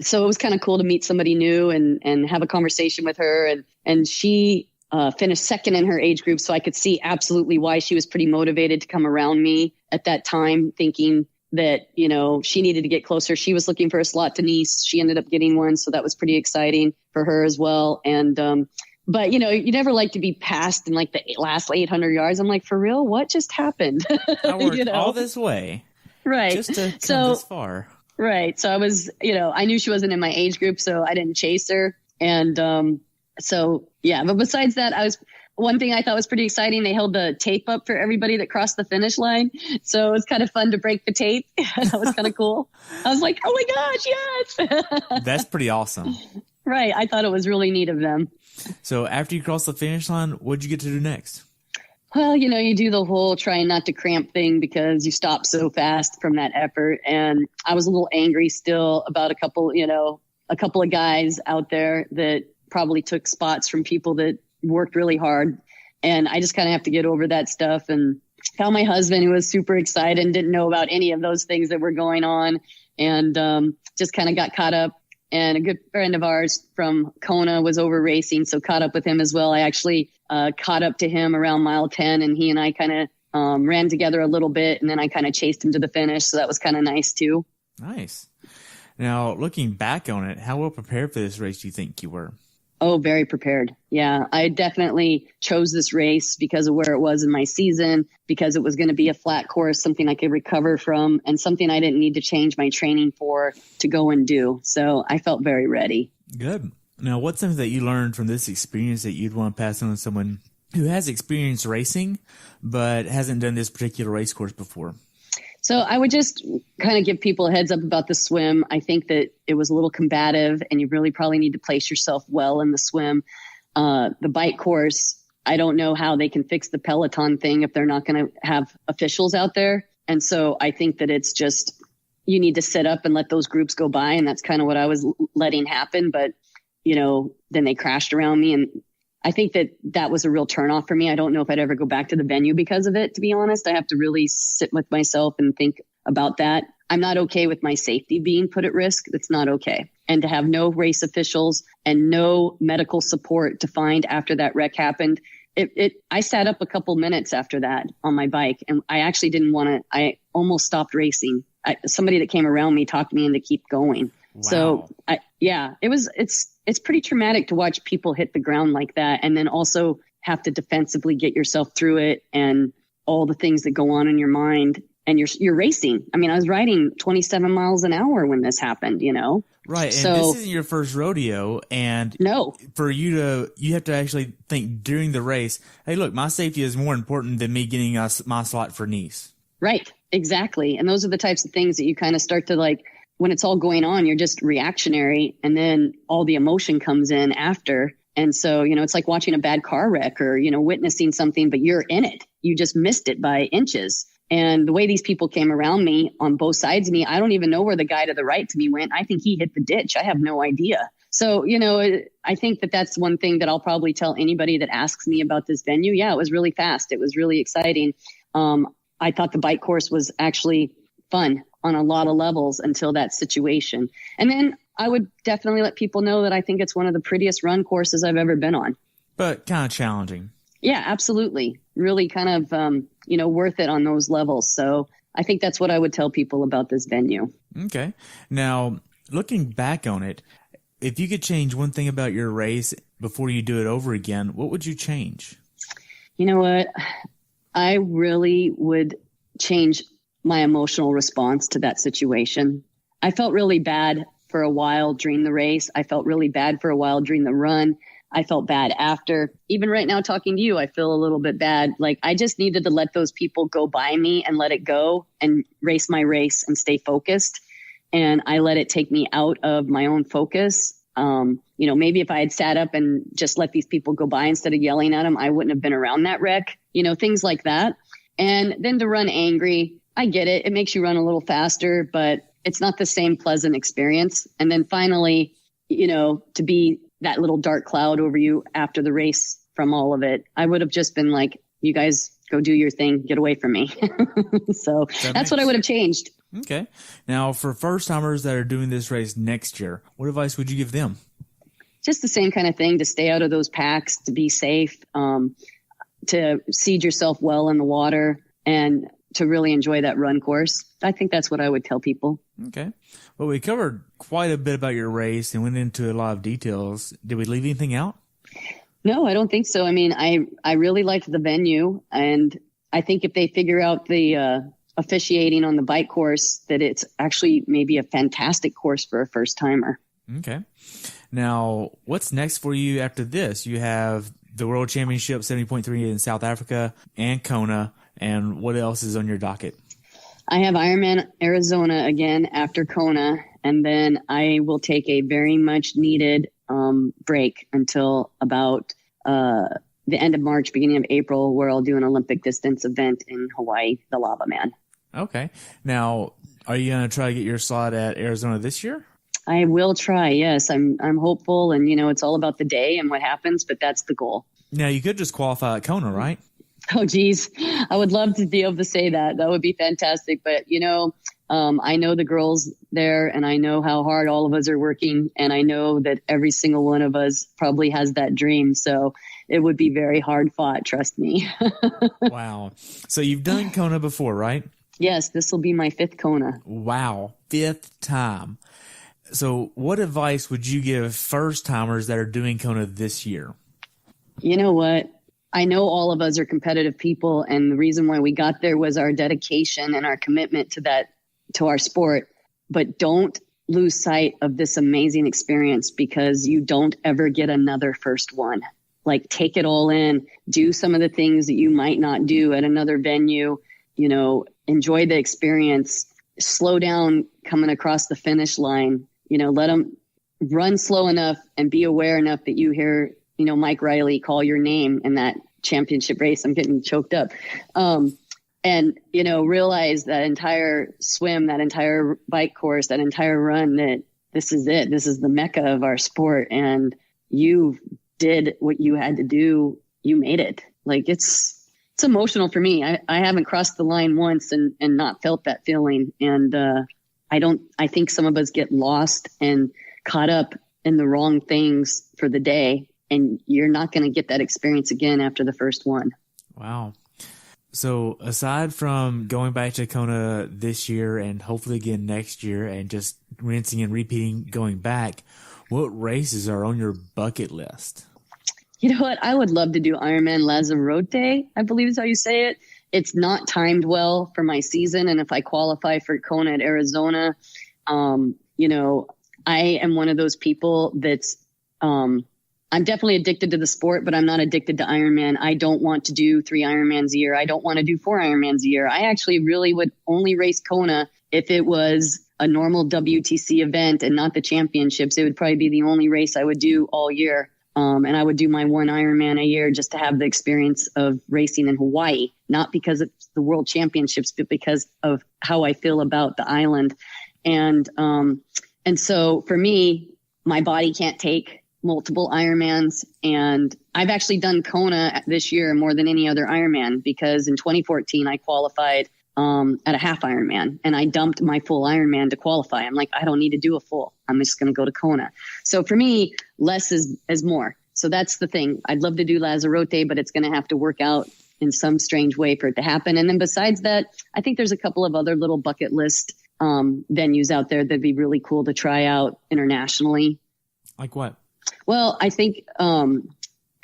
[SPEAKER 2] so it was kind of cool to meet somebody new and have a conversation with her. And she finished second in her age group. So I could see absolutely why she was pretty motivated to come around me at that time, thinking that, you know, she needed to get closer. She was looking for a slot to Nice. She ended up getting one. So that was pretty exciting for her as well. And, but, you know, you never like to be passed in like the last 800 yards. I'm like, for real? What just happened?
[SPEAKER 1] I worked all this way.
[SPEAKER 2] Right.
[SPEAKER 1] Just to come this far.
[SPEAKER 2] Right. So I was, you know, I knew she wasn't in my age group, so I didn't chase her. And so, yeah, but besides that, one thing I thought was pretty exciting. They held the tape up for everybody that crossed the finish line. So it was kind of fun to break the tape. That was kind of cool. I was like, oh my gosh, yes.
[SPEAKER 1] That's pretty awesome.
[SPEAKER 2] Right. I thought it was really neat of them.
[SPEAKER 1] So after you crossed the finish line, what'd you get to do next?
[SPEAKER 2] Well, you know, you do the whole trying not to cramp thing because you stop so fast from that effort. And I was a little angry still about a couple of guys out there that probably took spots from people that worked really hard. And I just kind of have to get over that stuff. And found my husband, who was super excited and didn't know about any of those things that were going on. And just kind of got caught up. And a good friend of ours from Kona was over racing, so caught up with him as well. I actually caught up to him around mile 10, and he and I kind of ran together a little bit, and then I kind of chased him to the finish. So that was kind of nice too.
[SPEAKER 1] Nice. Now, looking back on it, how well prepared for this race do you think you were?
[SPEAKER 2] Oh, very prepared. Yeah, I definitely chose this race because of where it was in my season, because it was going to be a flat course, something I could recover from, and something I didn't need to change my training for to go and do. So I felt very ready.
[SPEAKER 1] Good. Now, what's something that you learned from this experience that you'd want to pass on to someone who has experience racing but hasn't done this particular race course before?
[SPEAKER 2] So I would just kind of give people a heads up about the swim. I think that it was a little combative, and you really probably need to place yourself well in the swim. The bike course, I don't know how they can fix the Peloton thing if they're not going to have officials out there. And so I think that it's just, you need to sit up and let those groups go by. And that's kind of what I was letting happen. But, you know, then they crashed around me, and I think that was a real turnoff for me. I don't know if I'd ever go back to the venue because of it, to be honest. I have to really sit with myself and think about that. I'm not okay with my safety being put at risk. That's not okay. And to have no race officials and no medical support to find after that wreck happened, I sat up a couple minutes after that on my bike, and I actually didn't want to. I almost stopped racing. Somebody that came around me talked me into keep going.
[SPEAKER 1] Wow.
[SPEAKER 2] So it's pretty traumatic to watch people hit the ground like that, and then also have to defensively get yourself through it, and all the things that go on in your mind. And you're racing. I mean, I was riding 27 miles an hour when this happened, you know?
[SPEAKER 1] Right. And
[SPEAKER 2] so,
[SPEAKER 1] this isn't your first rodeo. And
[SPEAKER 2] no,
[SPEAKER 1] for you have to actually think during the race, hey, look, my safety is more important than me getting my slot for Nice.
[SPEAKER 2] Right. Exactly. And those are the types of things that you kind of start to like, when it's all going on, you're just reactionary, and then all the emotion comes in after. And so, you know, it's like watching a bad car wreck or, you know, witnessing something, but you're in it. You just missed it by inches. And the way these people came around me on both sides of me, I don't even know where the guy to the right to me went. I think he hit the ditch. I have no idea. So, you know, I think that's one thing that I'll probably tell anybody that asks me about this venue. Yeah, it was really fast. It was really exciting. I thought the bike course was actually fun on a lot of levels until that situation. And then I would definitely let people know that I think it's one of the prettiest run courses I've ever been on.
[SPEAKER 1] But kind of challenging.
[SPEAKER 2] Yeah, absolutely. Really kind of, worth it on those levels. So I think that's what I would tell people about this venue.
[SPEAKER 1] Okay. Now, looking back on it, if you could change one thing about your race before you do it over again, what would you change? You know what?
[SPEAKER 2] I really would change my emotional response to that situation. I felt really bad for a while during the race. I felt really bad for a while during the run. I felt bad after. Even right now talking to you, I feel a little bit bad. Like I just needed to let those people go by me and let it go and race my race and stay focused. And I let it take me out of my own focus. Maybe if I had sat up and just let these people go by instead of yelling at them, I wouldn't have been around that wreck, things like that. And then to run angry, I get it. It makes you run a little faster, but it's not the same pleasant experience. And then finally, to be that little dark cloud over you after the race from all of it, I would have just been like, you guys go do your thing, get away from me. So that's what I would have changed.
[SPEAKER 1] Okay. Now for first timers that are doing this race next year, what advice would you give them?
[SPEAKER 2] just the same kind of thing, to stay out of those packs, to be safe, to seed yourself well in the water, and to really enjoy that run course. I think that's what I would tell people.
[SPEAKER 1] Okay. Well, we covered quite a bit about your race and went into a lot of details. Did we leave anything out?
[SPEAKER 2] No, I don't think so. I mean, I really liked the venue, and I think if they figure out the officiating on the bike course, that it's actually maybe a fantastic course for a first timer.
[SPEAKER 1] Okay. Now, what's next for you after this? You have the World Championship 70.3 in South Africa and Kona, and what else is on your docket?
[SPEAKER 2] I have Ironman Arizona again after Kona, and then I will take a very much needed break until about the end of March, beginning of April, where I'll do an Olympic distance event in Hawaii, the Lava Man.
[SPEAKER 1] Okay. Now, are you going to try to get your slot at Arizona this year?
[SPEAKER 2] I will try. Yes, I'm hopeful, and it's all about the day and what happens, but that's the goal.
[SPEAKER 1] Now, you could just qualify at Kona, right?
[SPEAKER 2] Oh, geez. I would love to be able to say that. That would be fantastic. But, I know the girls there, and I know how hard all of us are working, and I know that every single one of us probably has that dream. So it would be very hard fought. Trust me.
[SPEAKER 1] Wow. So you've done Kona before, right?
[SPEAKER 2] Yes, this will be my 5th Kona.
[SPEAKER 1] Wow. 5th time. So what advice would you give first timers that are doing Kona this year?
[SPEAKER 2] You know what? I know all of us are competitive people, and the reason why we got there was our dedication and our commitment to our sport. But don't lose sight of this amazing experience, because you don't ever get another first one. Like, take it all in, do some of the things that you might not do at another venue, enjoy the experience, slow down coming across the finish line, let them run slow enough and be aware enough that you hear, Mike Riley call your name in that championship race. I'm getting choked up. And, realize that entire swim, that entire bike course, that entire run, that this is it. This is the mecca of our sport. And you did what you had to do. You made it. Like, it's emotional for me. I haven't crossed the line once and not felt that feeling. And, I think some of us get lost and caught up in the wrong things for the day. And you're not going to get that experience again after the first one.
[SPEAKER 1] Wow. So aside from going back to Kona this year and hopefully again next year and just rinsing and repeating going back, what races are on your bucket list?
[SPEAKER 2] You know what? I would love to do Ironman Lanzarote, I believe is how you say it. It's not timed well for my season. And if I qualify for Kona at Arizona, I am one of those people that's I'm definitely addicted to the sport, but I'm not addicted to Ironman. I don't want to do 3 Ironmans a year. I don't want to do 4 Ironmans a year. I actually really would only race Kona if it was a normal WTC event and not the championships. It would probably be the only race I would do all year. And I would do my 1 Ironman a year just to have the experience of racing in Hawaii, not because it's the world championships, but because of how I feel about the island. And so for me, my body can't take multiple Ironmans. And I've actually done Kona this year more than any other Ironman, because in 2014, I qualified at a half Ironman, and I dumped my full Ironman to qualify. I'm like, I don't need to do a full. I'm just going to go to Kona. So for me, less is more. So that's the thing. I'd love to do Lanzarote, but it's going to have to work out in some strange way for it to happen. And then besides that, I think there's a couple of other little bucket list venues out there that'd be really cool to try out internationally.
[SPEAKER 1] Like what?
[SPEAKER 2] Well, I think, and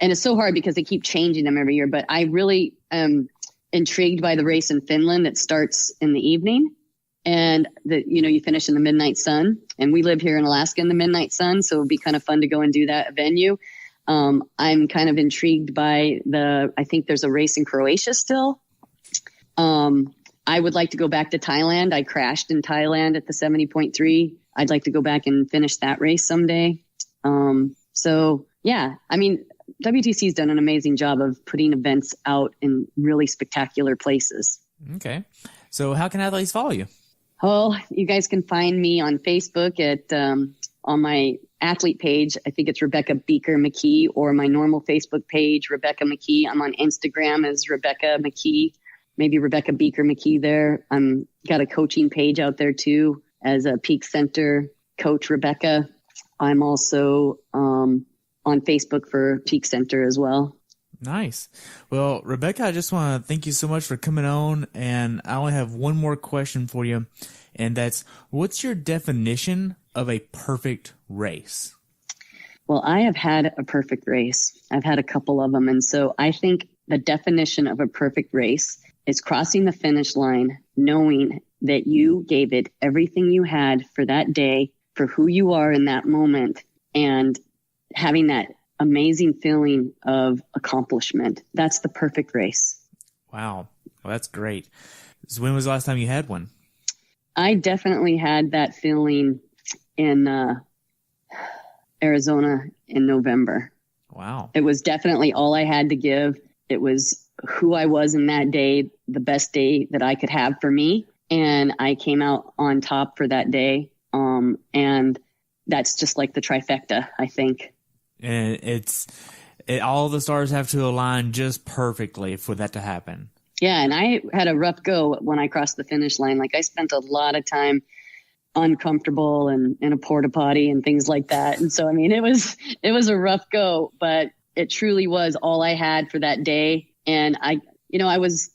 [SPEAKER 2] it's so hard because they keep changing them every year, but I really am intrigued by the race in Finland that starts in the evening, and that, you finish in the midnight sun, and we live here in Alaska in the midnight sun. So it'd be kind of fun to go and do that venue. I'm kind of intrigued by I think there's a race in Croatia still. I would like to go back to Thailand. I crashed in Thailand at the 70.3. I'd like to go back and finish that race someday. So yeah, I mean, WTC's done an amazing job of putting events out in really spectacular places.
[SPEAKER 1] Okay. So how can athletes follow you?
[SPEAKER 2] Well, you guys can find me on Facebook at, on my athlete page. I think it's Rebecca Beaker McKee, or my normal Facebook page, Rebecca McKee. I'm on Instagram as Rebecca McKee, maybe Rebecca Beaker McKee there. I'm got a coaching page out there too as a Peak Center Coach Rebecca. I'm also on Facebook for Peak Center as well.
[SPEAKER 1] Nice. Well, Rebecca, I just want to thank you so much for coming on, and I only have one more question for you, and that's, what's your definition of a perfect race?
[SPEAKER 2] Well, I have had a perfect race. I've had a couple of them, and so I think the definition of a perfect race is crossing the finish line, knowing that you gave it everything you had for that day, for who you are in that moment, and having that amazing feeling of accomplishment. That's the perfect race.
[SPEAKER 1] Wow. Well, that's great. So when was the last time you had one?
[SPEAKER 2] I definitely had that feeling in Arizona in November.
[SPEAKER 1] Wow.
[SPEAKER 2] It was definitely all I had to give. It was who I was in that day, the best day that I could have for me. And I came out on top for that day. And that's just like the trifecta, I think.
[SPEAKER 1] And all the stars have to align just perfectly for that to happen.
[SPEAKER 2] Yeah, and I had a rough go when I crossed the finish line. Like, I spent a lot of time uncomfortable and in a porta potty and things like that. And so, I mean, it was a rough go, but it truly was all I had for that day. And I was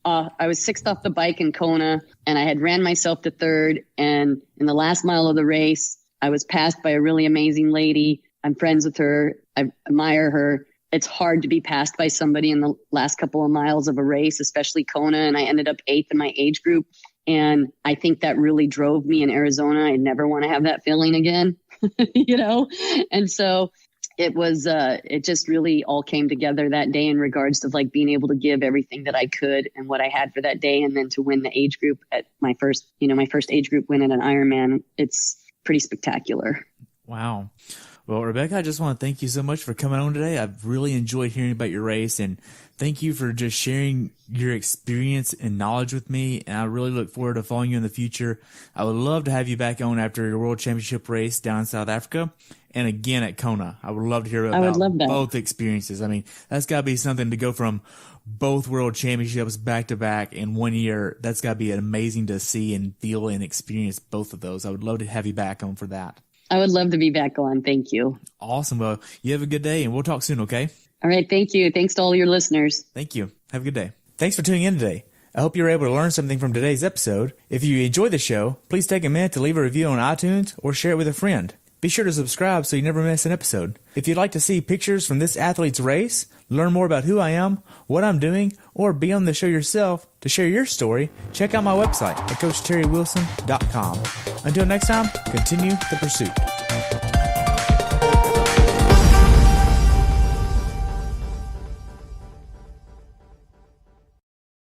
[SPEAKER 2] I was sixth off the bike in Kona, and I had ran myself to third. And in the last mile of the race, I was passed by a really amazing lady. I'm friends with her. I admire her. It's hard to be passed by somebody in the last couple of miles of a race, especially Kona. And I ended up 8th in my age group. And I think that really drove me in Arizona. I never want to have that feeling again, And so it just really all came together that day in regards to like being able to give everything that I could and what I had for that day. And then to win the age group at my first age group win at an Ironman. It's pretty spectacular.
[SPEAKER 1] Wow. Well, Rebecca, I just want to thank you so much for coming on today. I've really enjoyed hearing about your race, and thank you for just sharing your experience and knowledge with me. And I really look forward to following you in the future. I would love to have you back on after your World Championship race down in South Africa and again at Kona. I would love to hear about both experiences. I mean, that's got to be something to go from both World Championships back to back in 1 year. That's got to be amazing to see and feel and experience both of those. I would love to have you back on for that.
[SPEAKER 2] I would love to be back on. Thank you.
[SPEAKER 1] Awesome. Well, you have a good day, and we'll talk soon, okay?
[SPEAKER 2] All right. Thank you. Thanks to all your listeners.
[SPEAKER 1] Thank you. Have a good day. Thanks for tuning in today. I hope you were able to learn something from today's episode. If you enjoyed the show, please take a minute to leave a review on iTunes or share it with a friend. Be sure to subscribe so you never miss an episode. If you'd like to see pictures from this athlete's race, learn more about who I am, what I'm doing, or be on the show yourself to share your story, check out my website at CoachTerryWilson.com. Until next time, continue the pursuit.